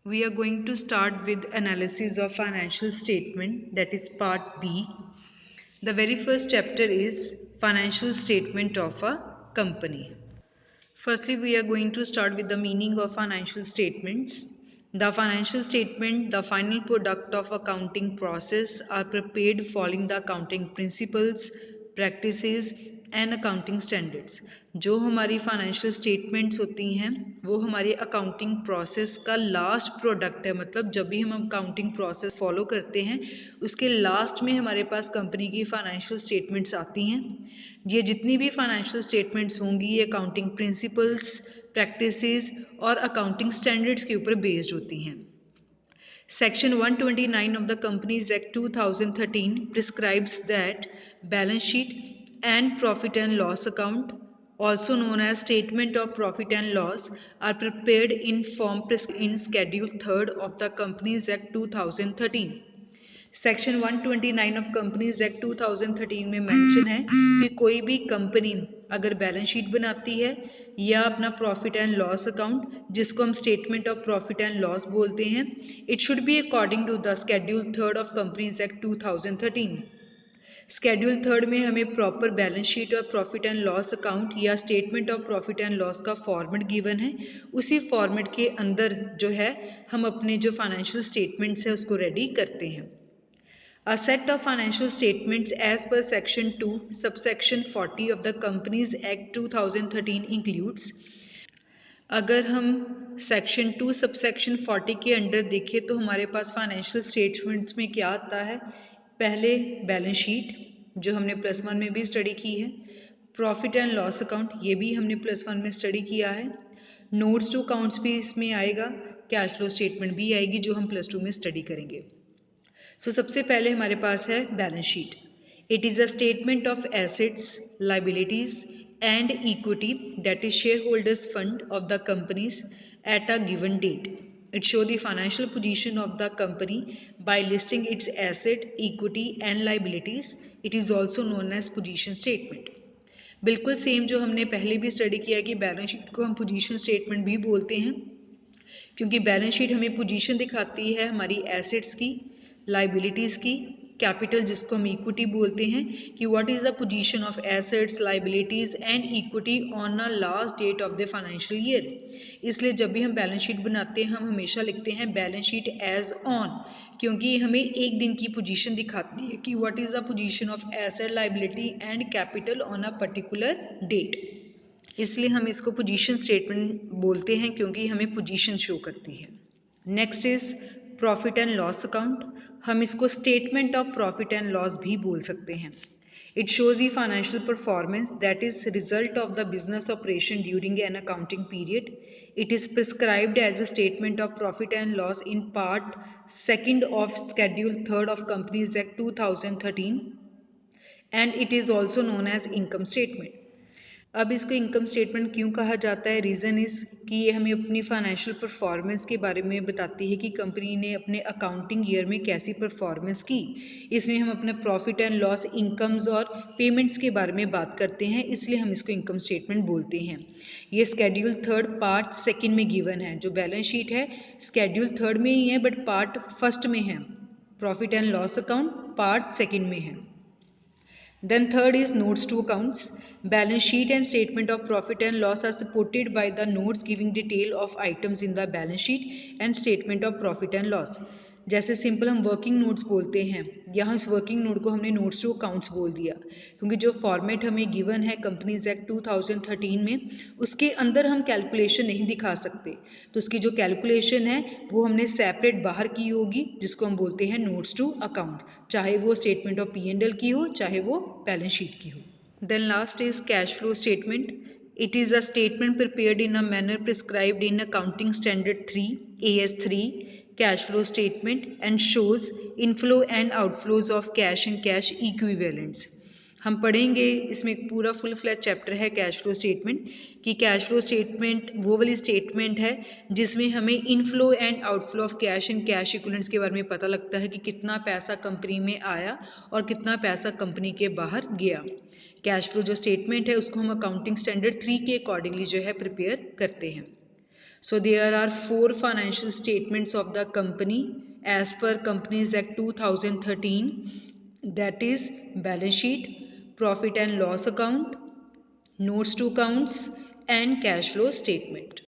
We are going to start with analysis of financial statement, that is part B. The very first chapter is financial statement of a company. Firstly, we are going to start with the meaning of financial statements. The financial statement, the final product of accounting process, are prepared following the accounting principles, practices and accounting standards. जो हमारी financial statements होती हैं वो हमारे accounting process का last product है। मतलब जब भी हम अकाउंटिंग प्रोसेस फॉलो करते हैं उसके लास्ट में हमारे पास कंपनी की फाइनेंशियल स्टेटमेंट्स आती हैं। ये जितनी भी फाइनेंशियल स्टेटमेंट्स होंगी ये अकाउंटिंग प्रिंसिपल्स, प्रैक्टिसेस और अकाउंटिंग स्टैंडर्ड्स के ऊपर बेस्ड होती हैं। Section 129 of the Companies Act 2013 prescribes that balance sheet and profit and loss account, also known as statement of profit and loss, are prepared in form prescribed in Schedule 3rd of the Companies Act 2013. Section 129 of companies act 2013 में mention है कि कोई भी company अगर balance sheet बनाती है या अपना प्रॉफिट एंड लॉस अकाउंट, जिसको हम statement of profit and loss बोलते हैं, it should be according to the schedule 3rd of companies act 2013। Schedule 3rd में हमें प्रॉपर बैलेंस शीट और प्रॉफिट एंड लॉस अकाउंट या statement of profit and loss का format given है। उसी format के अंदर जो है हम अपने जो फाइनेंशियल स्टेटमेंट्स है उसको रेडी करते हैं। A set of financial statements as per Section 2, subsection 40 of the Companies Act 2013 includes। अगर हम सेक्शन 2 सबसेक्शन 40 के अंडर देखें तो हमारे पास फाइनेंशियल स्टेटमेंट्स में क्या आता है। पहले बैलेंस शीट जो हमने +1 में भी स्टडी की है, प्रॉफिट एंड लॉस अकाउंट ये भी हमने +1 में स्टडी किया है, नोट्स टू अकाउंट्स भी इसमें आएगा, कैश फ्लो स्टेटमेंट भी आएगी जो हम +2 में स्टडी करेंगे। सबसे पहले हमारे पास है balance sheet. It is a statement of assets, liabilities and equity that is share holders fund of the companies at a given date. It show the financial position of the company by listing its asset, equity and liabilities. It is also known as position statement. बिल्कुल same जो हमने पहले भी study किया कि balance sheet को हम position statement भी बोलते हैं, क्योंकि बैलेंस शीट हमें पोजीशन दिखाती है हमारी एसेट्स की, लाइबिलिटीज़ की, कैपिटल जिसको हम इक्विटी बोलते हैं, कि what is the position of assets, liabilities and equity on a last date of the financial year. इसलिए जब भी हम बैलेंस शीट बनाते हैं हम हमेशा लिखते हैं बैलेंस शीट एज ऑन, क्योंकि हमें एक दिन की पोजीशन दिखाती है कि what is the position of asset, liability and capital on a particular date. इसलिए हम इसको पोजीशन स्टेटमेंट बोलते हैं क्योंकि हमें पोजीशन शो करती है। Next is profit and loss account. हम इसको statement of profit and loss भी बोल सकते हैं। It shows the financial performance that is result of the business operation during an accounting period. It is prescribed as a statement of profit and loss in part 2 of schedule 3rd of companies act 2013 and it is also known as income statement. अब इसको income statement क्यों कहा जाता है? Reason is कि ये हमें अपनी फाइनेंशियल परफॉर्मेंस के बारे में बताती है कि कंपनी ने अपने अकाउंटिंग ईयर में कैसी परफॉर्मेंस की। इसमें हम अपने प्रॉफिट एंड लॉस, इनकम्स और पेमेंट्स के बारे में बात करते हैं, इसलिए हम इसको इनकम स्टेटमेंट बोलते हैं। ये शेड्यूल 3rd पार्ट 2 में गिवन है। जो बैलेंस शीट है शेड्यूल 3rd में ही है बट पार्ट 1 में है। Profit and loss account part 2 में है। Then third is notes to accounts. Balance sheet and statement of profit and loss are supported by the notes giving detail of items in the balance sheet and statement of profit and loss. जैसे simple हम working notes बोलते हैं, यहाँ इस working note को हमने notes to accounts बोल दिया क्योंकि जो फॉर्मेट हमें गिवन है कंपनीज एक्ट 2013 में उसके अंदर हम कैलकुलेशन नहीं दिखा सकते, तो उसकी जो कैलकुलेशन है वो हमने सेपरेट बाहर की होगी जिसको हम बोलते हैं नोट्स टू अकाउंट, चाहे वो स्टेटमेंट ऑफ P&L की हो चाहे वो बैलेंस शीट की हो। Then last is cash flow statement. It is a statement prepared in a manner prescribed in accounting standard 3 AS3 cash flow statement and shows inflow and outflows of cash and cash equivalents। हम पढ़ेंगे इसमें एक पूरा full fledge chapter है cash flow statement, कि cash flow statement वो वाली statement है जिसमें हमें inflow and outflow of cash and cash equivalents के बारे में पता लगता है कि कितना पैसा कंपनी में आया और कितना पैसा कंपनी के बाहर गया। कैश फ्लो जो स्टेटमेंट है उसको हम अकाउंटिंग स्टैंडर्ड 3 के अकॉर्डिंगली जो है प्रिपेयर करते हैं। So there are four financial statements of the company as per Companies Act 2013, that is balance sheet, profit and loss account, notes to accounts and cash flow statement.